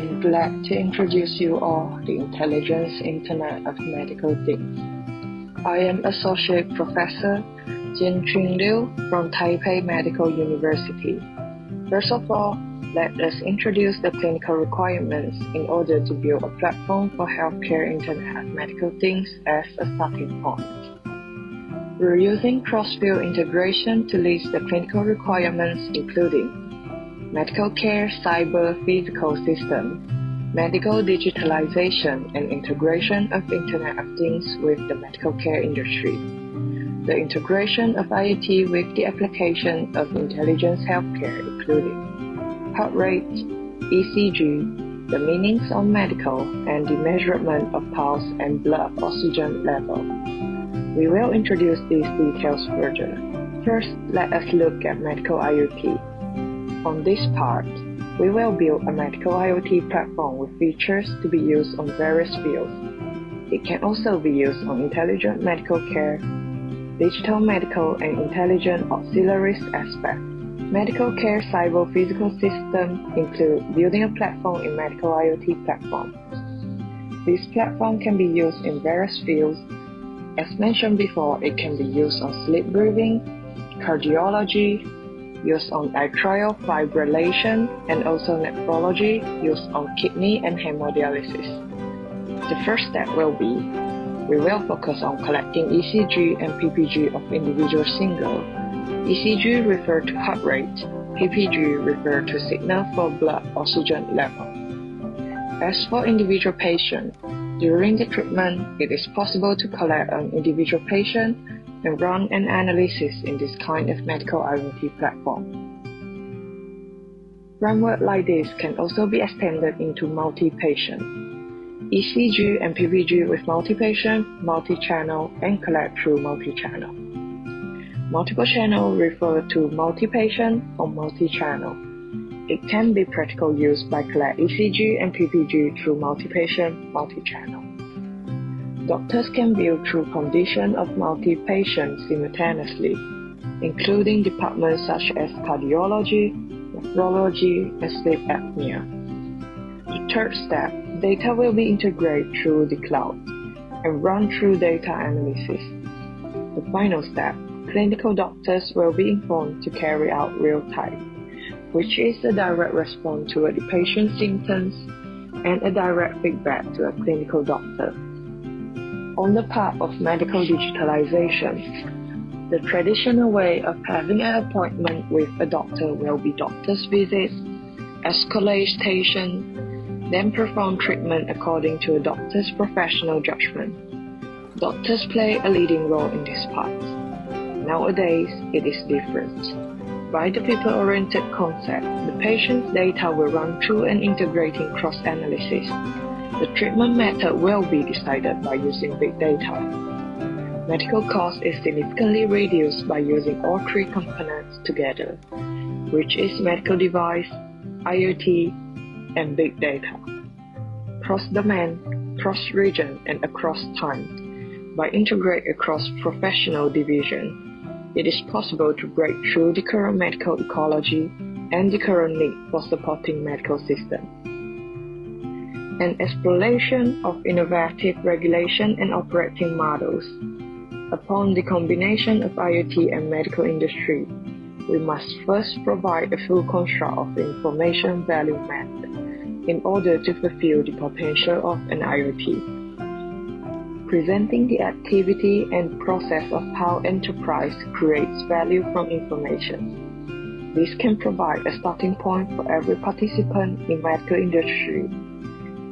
am glad to introduce you all the Intelligence Internet of Medical Things. I am Associate Professor Jianqun Liu from Taipei Medical University. First of all, let us introduce the clinical requirements in order to build a platform for healthcare Internet of Medical Things as a starting point. We're using cross-field integration to list the clinical requirements including medical care cyber physical system, medical digitalization and integration of Internet of Things with the medical care industry, the integration of IoT with the application of intelligence healthcare including heart rate, ECG, the meanings of medical, and the measurement of pulse and blood oxygen level. We will introduce these details further. First, let us look at medical IoT. On this part, we will build a medical IoT platform with features to be used on various fields. It can also be used on intelligent medical care, digital medical, and intelligent auxiliaries aspects. Medical care cyber physical system include building a platform in medical IoT platform. This platform can be used in various fields. As mentioned before, it can be used on sleep breathing, cardiology, used on atrial fibrillation, and also nephrology, used on kidney and hemodialysis. The first step will be, we will focus on collecting ECG and PPG of individual single. ECG refer to heart rate, PPG refer to signal for blood oxygen level. As for individual patient, during the treatment, it is possible to collect an individual patient and run an analysis in this kind of medical IoT platform. Framework like this can also be extended into multi-patient. ECG and PPG with multi-patient, multi-channel, and collect through multi-channel. Multiple channel refer to multi-patient or multi-channel. It can be practical use by collect ECG and PPG through multi-patient, multi-channel. Doctors can view through condition of multi-patients simultaneously, including departments such as cardiology, nephrology, and sleep apnea. The third step, data will be integrated through the cloud and run through data analysis. The final step, clinical doctors will be informed to carry out real-time, which is a direct response to the patient's symptoms and a direct feedback to a clinical doctor. On the part of medical digitalization, the traditional way of having an appointment with a doctor will be doctor's visit, escalation, then perform treatment according to a doctor's professional judgment. Doctors play a leading role in this part. Nowadays, it is different. By the people-oriented concept, the patient's data will run through an integrating cross-analysis. The treatment method will be decided by using big data. Medical cost is significantly reduced by using all three components together, which is medical device, IoT, and big data. Cross-domain, cross-region, and across time. By integrating across professional division, it is possible to break through the current medical ecology and the current need for supporting medical system. An exploration of innovative regulation and operating models. Upon the combination of IoT and medical industry, we must first provide a full construct of the information value map in order to fulfill the potential of an IoT. Presenting the activity and process of how enterprise creates value from information. This can provide a starting point for every participant in medical industry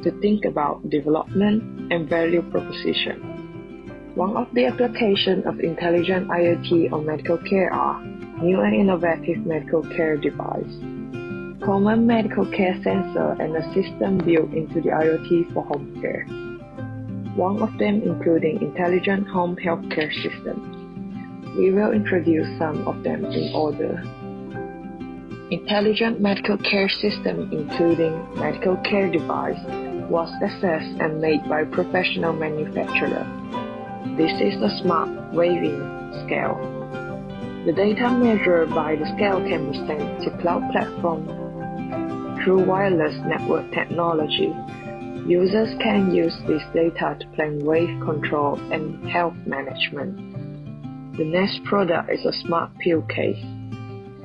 to think about development and value proposition. One of the applications of intelligent IoT on medical care are new and innovative medical care device, common medical care sensor and a system built into the IoT for home care. One of them including intelligent home healthcare system. We will introduce some of them in order. Intelligent medical care system including medical care device was assessed and made by professional manufacturer. This is a smart waving scale. The data measured by the scale can be sent to cloud platform through wireless network technology. Users can use this data to plan wave control and health management. The next product is a smart pill case.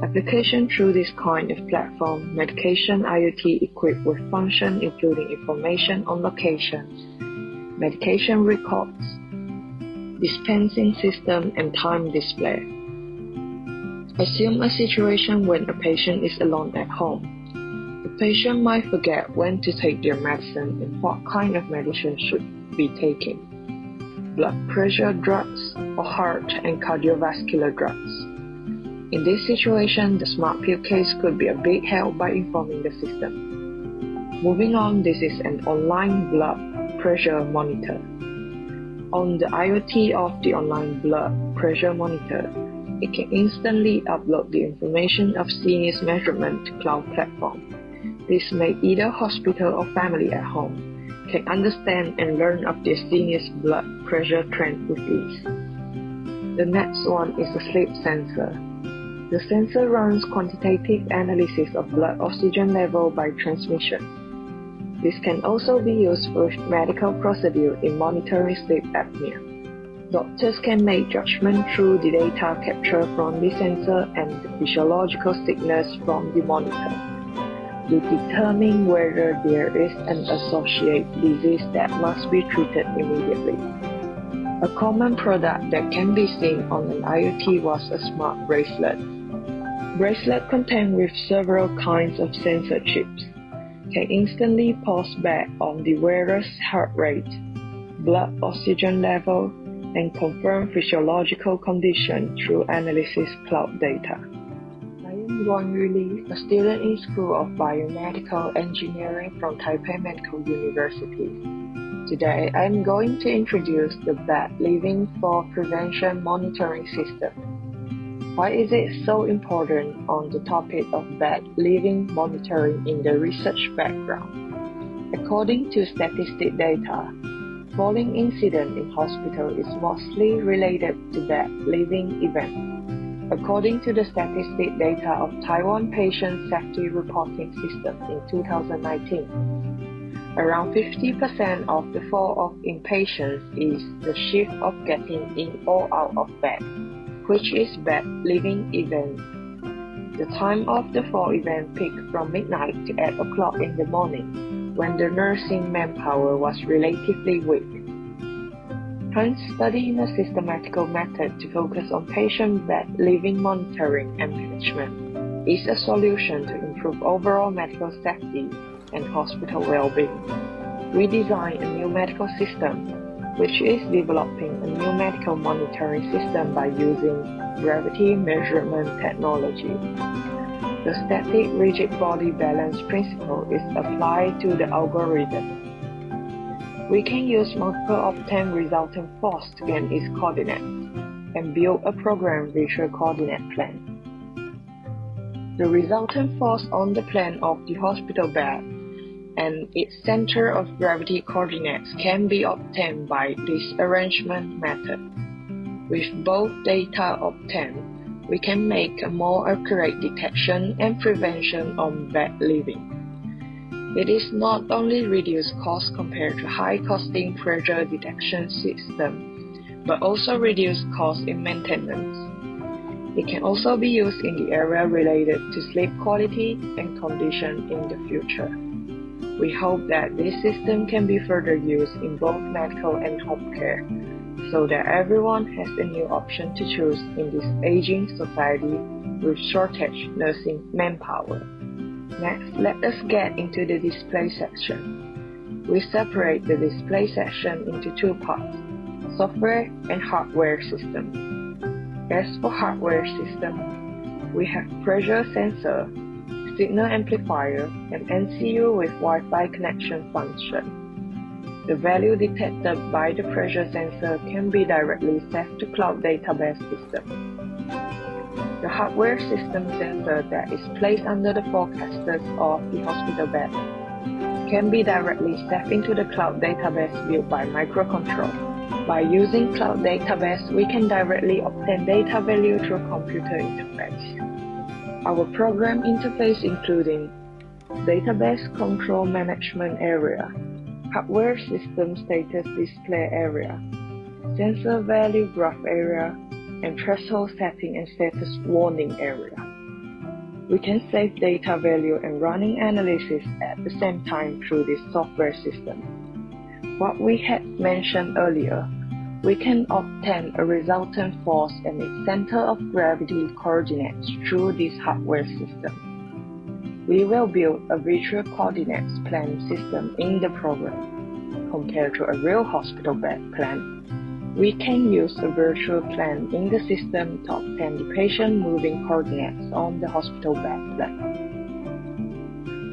Application through this kind of platform, medication IoT equipped with function including information on locations, medication records, dispensing system, and time display. Assume a situation when a patient is alone at home. The patient might forget when to take their medicine and what kind of medicine should be taken: blood pressure drugs or heart and cardiovascular drugs. In this situation, the smart pill case could be a big help by informing the system. Moving on, this is an online blood pressure monitor. On the IoT of the online blood pressure monitor, it can instantly upload the information of seniors measurement to cloud platform. This makes either hospital or family at home can understand and learn of their seniors' blood pressure trend with ease. The next one is a sleep sensor. The sensor runs quantitative analysis of blood oxygen level by transmission. This can also be used for medical procedure in monitoring sleep apnea. Doctors can make judgment through the data captured from the sensor and the physiological signals from the monitor to determine whether there is an associated disease that must be treated immediately. A common product that can be seen on an IoT was a smart bracelet. Bracelet contained with several kinds of sensor chips can instantly pulse back on the wearer's heart rate, blood oxygen level, and confirm physiological condition through analysis cloud data. I am Yuan Yuli, a student in School of Biomedical Engineering from Taipei Medical University. Today, I am going to introduce the bed living fall prevention monitoring system. Why is it so important on the topic of bed living monitoring in the research background? According to statistic data, falling incident in hospital is mostly related to bed living events. According to the statistic data of Taiwan Patient Safety Reporting System in 2019, around 50% of the fall of inpatients is the shift of getting in or out of bed, which is bed living event. The time of the fall event peaked from midnight to 8 o'clock in the morning, when the nursing manpower was relatively weak. Hence, studying a systematical method to focus on patient bed living monitoring and management is a solution to improve overall medical safety and hospital well-being. We designed a new medical system, which is developing a new medical monitoring system by using gravity measurement technology. The static rigid body balance principle is applied to the algorithm. We can use multiple obtained resultant force to gain its coordinates and build a program visual coordinate plane. The resultant force on the plane of the hospital bed and its center of gravity coordinates can be obtained by this arrangement method. With both data obtained, we can make a more accurate detection and prevention on bed living. It is not only reduced cost compared to high-costing pressure detection system, but also reduce cost in maintenance. It can also be used in the area related to sleep quality and condition in the future. We hope that this system can be further used in both medical and home care, so that everyone has a new option to choose in this aging society with shortage nursing manpower. Next, let us get into the display section. We separate the display section into two parts, software and hardware system. As for hardware system, we have pressure sensor, signal amplifier, and MCU with Wi-Fi connection function. The value detected by the pressure sensor can be directly saved to cloud database system. The hardware system sensor that is placed under the forecasters of the hospital bed can be directly saved into the cloud database built by microcontroller. By using cloud database, we can directly obtain data value through computer interface. Our program interface including database control management area, hardware system status display area, sensor value graph area, and threshold setting and status warning area. We can save data value and running analysis at the same time through this software system. What we had mentioned earlier, we can obtain a resultant force and its center of gravity coordinates through this hardware system. We will build a virtual coordinates plan system in the program. Compared to a real hospital bed plan, we can use a virtual plan in the system to obtain the patient moving coordinates on the hospital bed plan.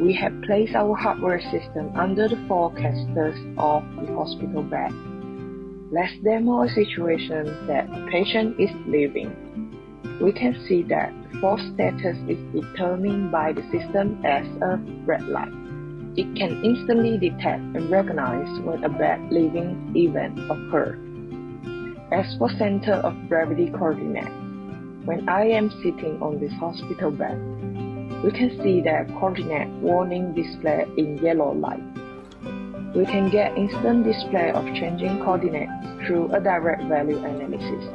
We have placed our hardware system under the forecasters of the hospital bed. Let's demo a situation that the patient is living. We can see that the force status is determined by the system as a red light. It can instantly detect and recognize when a bed leaving event occurs. As for center of gravity coordinates, when I am sitting on this hospital bed, we can see that coordinate warning display in yellow light. We can get instant display of changing coordinates through a direct value analysis.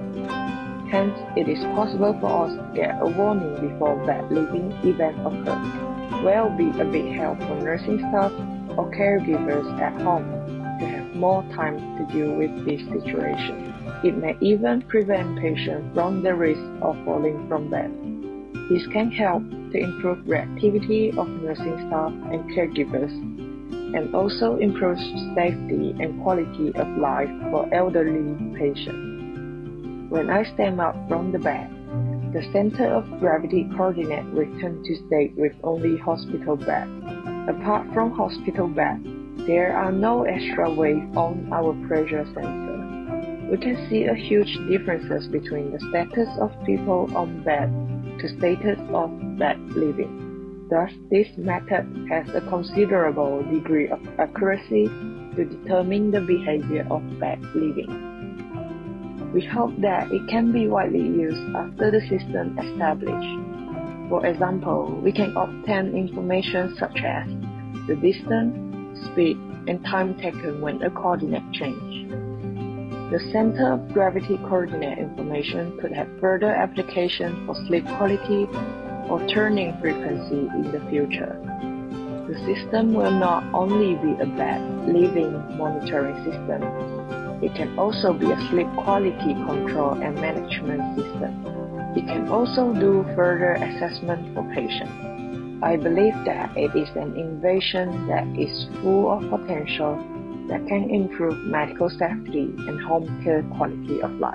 Hence, it is possible for us to get a warning before bed leaving event occurs. Will be a big help for nursing staff or caregivers at home to have more time to deal with this situation. It may even prevent patients from the risk of falling from bed. This can help to improve reactivity of nursing staff and caregivers, and also improves safety and quality of life for elderly patients. When I stand up from the bed, the center of gravity coordinate return to state with only hospital bed. Apart from hospital bed, there are no extra waves on our pressure sensor. We can see a huge differences between the status of people on bed to status of bed living. Thus, this method has a considerable degree of accuracy to determine the behavior of bed living. We hope that it can be widely used after the system established. For example, we can obtain information such as the distance, speed, and time taken when a coordinate change. The center of gravity coordinate information could have further application for sleep quality or turning frequency in the future. The system will not only be a bed living monitoring system, it can also be a sleep quality control and management system. It can also do further assessment for patients. I believe that it is an innovation that is full of potential that can improve medical safety and home care quality of life.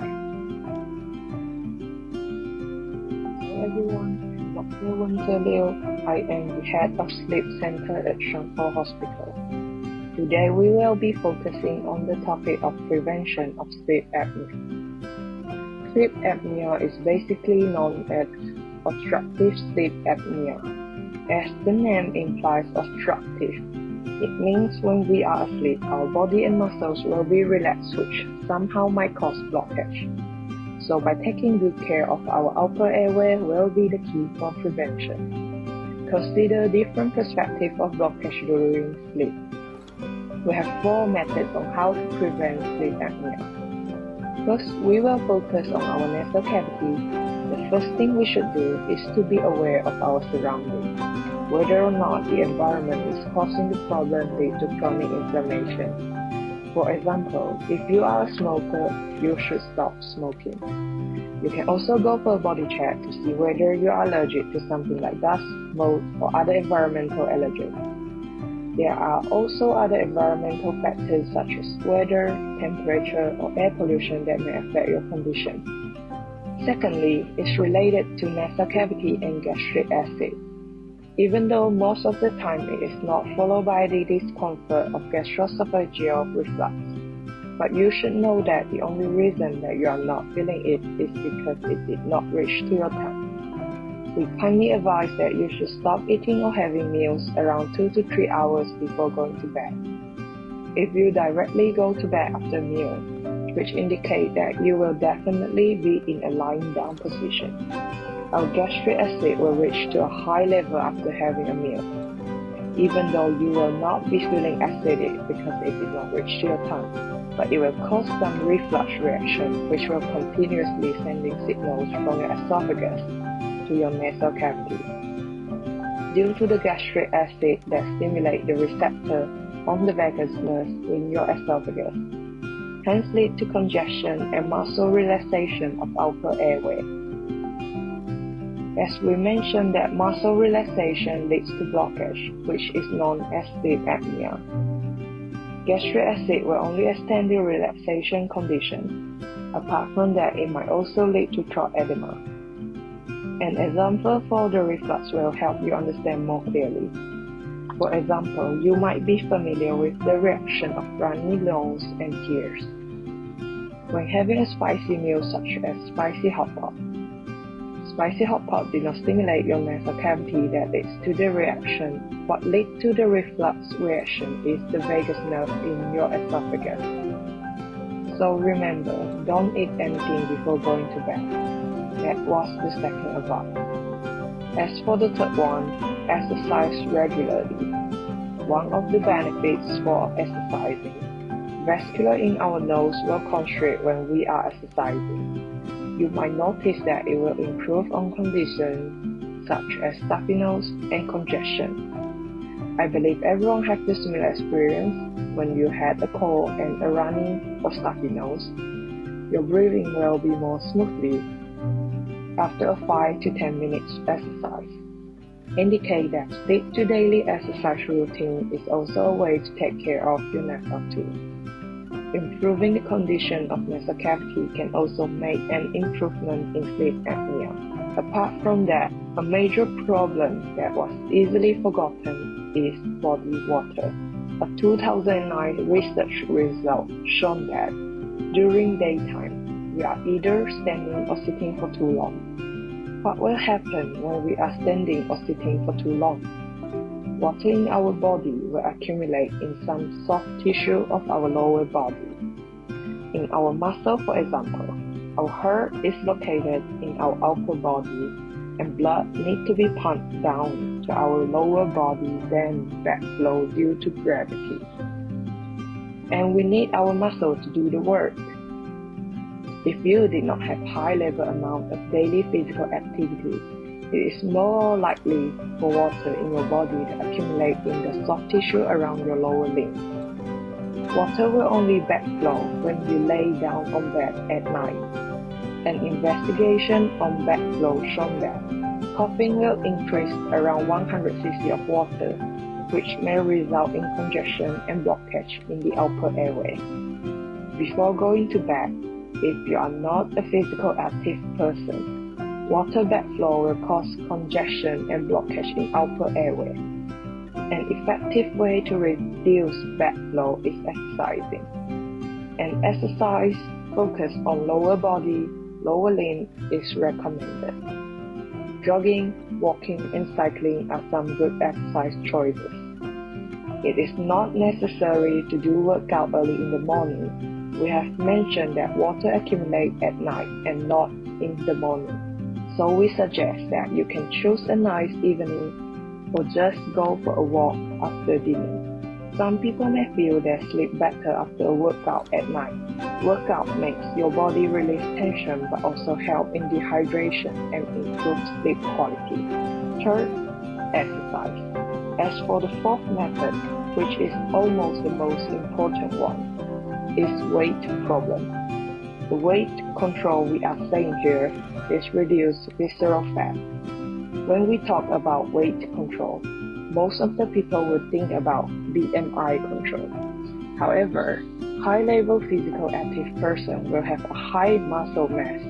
Hello everyone, I'm Dr. Winter Liu. I am the head of Sleep Center at Shangfo Hospital. Today we will be focusing on the topic of prevention of sleep apnea. Sleep apnea is basically known as obstructive sleep apnea. As the name implies obstructive, it means when we are asleep, our body and muscles will be relaxed, which somehow might cause blockage. So by taking good care of our upper airway will be the key for prevention. Consider different perspectives of blockage during sleep. We have 4 methods on how to prevent sleep apnea. First, we will focus on our nasal cavity. The first thing we should do is to be aware of our surroundings. Whether or not the environment is causing the problem due to chronic inflammation. For example, if you are a smoker, you should stop smoking. You can also go for a body check to see whether you are allergic to something like dust, mold, or other environmental allergens. There are also other environmental factors such as weather, temperature, or air pollution that may affect your condition. Secondly, it's related to nasal cavity and gastric acid. Even though most of the time it is not followed by the discomfort of gastroesophageal reflux. But you should know that the only reason that you are not feeling it is because it did not reach to your tongue. We kindly advise that you should stop eating or having meals around 2 to 3 hours before going to bed. If you directly go to bed after a meal, which indicates that you will definitely be in a lying down position, our gastric acid will reach to a high level after having a meal. even though you will not be feeling acidic because it did not reach your tongue, but it will cause some reflux reaction which will continuously sending signals from your esophagus to your nasal cavity. Due to the gastric acid that stimulates the receptor on the vagus nerve in your esophagus, hence lead to congestion and muscle relaxation of upper airway. As we mentioned that muscle relaxation leads to blockage, which is known as sleep apnea. Gastric acid will only extend the relaxation condition. Apart from that, it might also lead to throat edema. An example for the reflux will help you understand more clearly. For example, you might be familiar with the reaction of runny nose and tears when having a spicy meal such as spicy hot pot. Spicy hot pot did not stimulate your nasal cavity that leads to the reaction. What leads to the reflux reaction is the vagus nerve in your esophagus. So remember, don't eat anything before going to bed. That was the second advice. As for the third one, exercise regularly. One of the benefits for exercising, vascular in our nose will constrict when we are exercising. You might notice that it will improve on conditions such as stuffy nose and congestion. I believe everyone has the similar experience when you had a cold and a runny or stuffy nose. Your breathing will be more smoothly after a 5 to 10 minutes exercise. Indicate that stick to daily exercise routine is also a way to take care of your nasal too. Improving the condition of nasal cavity can also make an improvement in sleep apnea. Apart from that, a major problem that was easily forgotten is body water. A 2009 research result shown that during daytime, we are either standing or sitting for too long. What will happen when we are standing or sitting for too long? Water in our body will accumulate in some soft tissue of our lower body. In our muscle, for example, our heart is located in our upper body, and blood needs to be pumped down to our lower body then backflow due to gravity. And we need our muscle to do the work. If you did not have high-level amount of daily physical activity, it is more likely for water in your body to accumulate in the soft tissue around your lower limb. Water will only backflow when you lay down on bed at night. An investigation on backflow shown that coughing will increase around 100 cc of water, which may result in congestion and blockage in the upper airway. Before going to bed, if you are not a physical active person, water backflow will cause congestion and blockage in upper airway. An effective way to reduce backflow is exercising. An exercise focused on lower body, lower limb is recommended. Jogging, walking, and cycling are some good exercise choices. It is not necessary to do workout early in the morning. We have mentioned that water accumulates at night and not in the morning. So we suggest that you can choose a nice evening or just go for a walk after dinner. Some people may feel they sleep better after a workout at night. Workout makes your body release tension but also help in dehydration and improve sleep quality. Third, exercise. As for the fourth method, which is almost the most important one, is weight problem. The weight control we are saying here is reduce visceral fat. When we talk about weight control, most of the people would think about BMI control. However, high-level physical active person will have a high muscle mass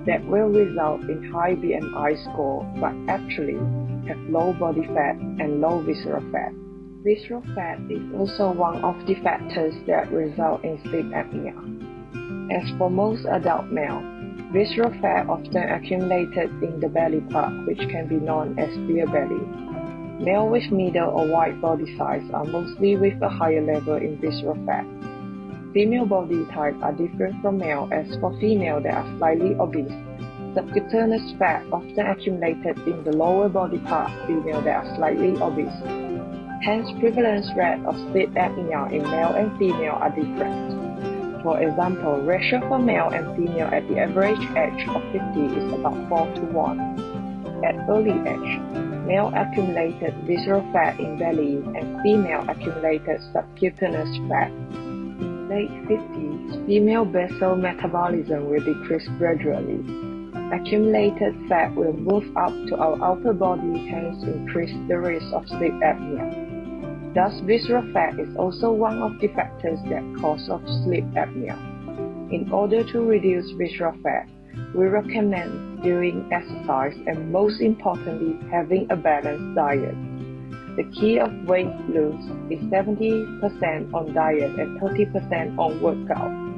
that will result in high BMI score but actually have low body fat and low visceral fat. Visceral fat is also one of the factors that result in sleep apnea. As for most adult male, visceral fat often accumulated in the belly part, which can be known as beer belly. Male with middle or wide body size are mostly with a higher level in visceral fat. Female body type are different from male, as for female they are slightly obese. Subcutaneous fat often accumulated in the lower body part, female they are slightly obese. Hence, prevalence rate of sleep apnea in male and female are different. For example, ratio for male and female at the average age of 50 is about 4:1. At early age, male accumulated visceral fat in belly and female accumulated subcutaneous fat. In late 50s, female basal metabolism will decrease gradually. Accumulated fat will move up to our upper body, hence increase the risk of sleep apnea. Thus, visceral fat is also one of the factors that cause of sleep apnea. In order to reduce visceral fat, we recommend doing exercise and most importantly, having a balanced diet. The key of weight loss is 70% on diet and 30% on workout.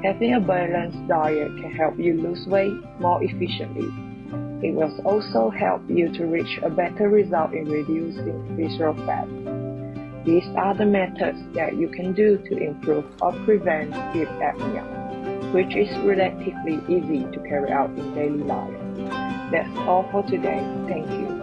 Having a balanced diet can help you lose weight more efficiently. It will also help you to reach a better result in reducing visceral fat. These are the methods that you can do to improve or prevent sleep apnea, which is relatively easy to carry out in daily life. That's all for today. Thank you.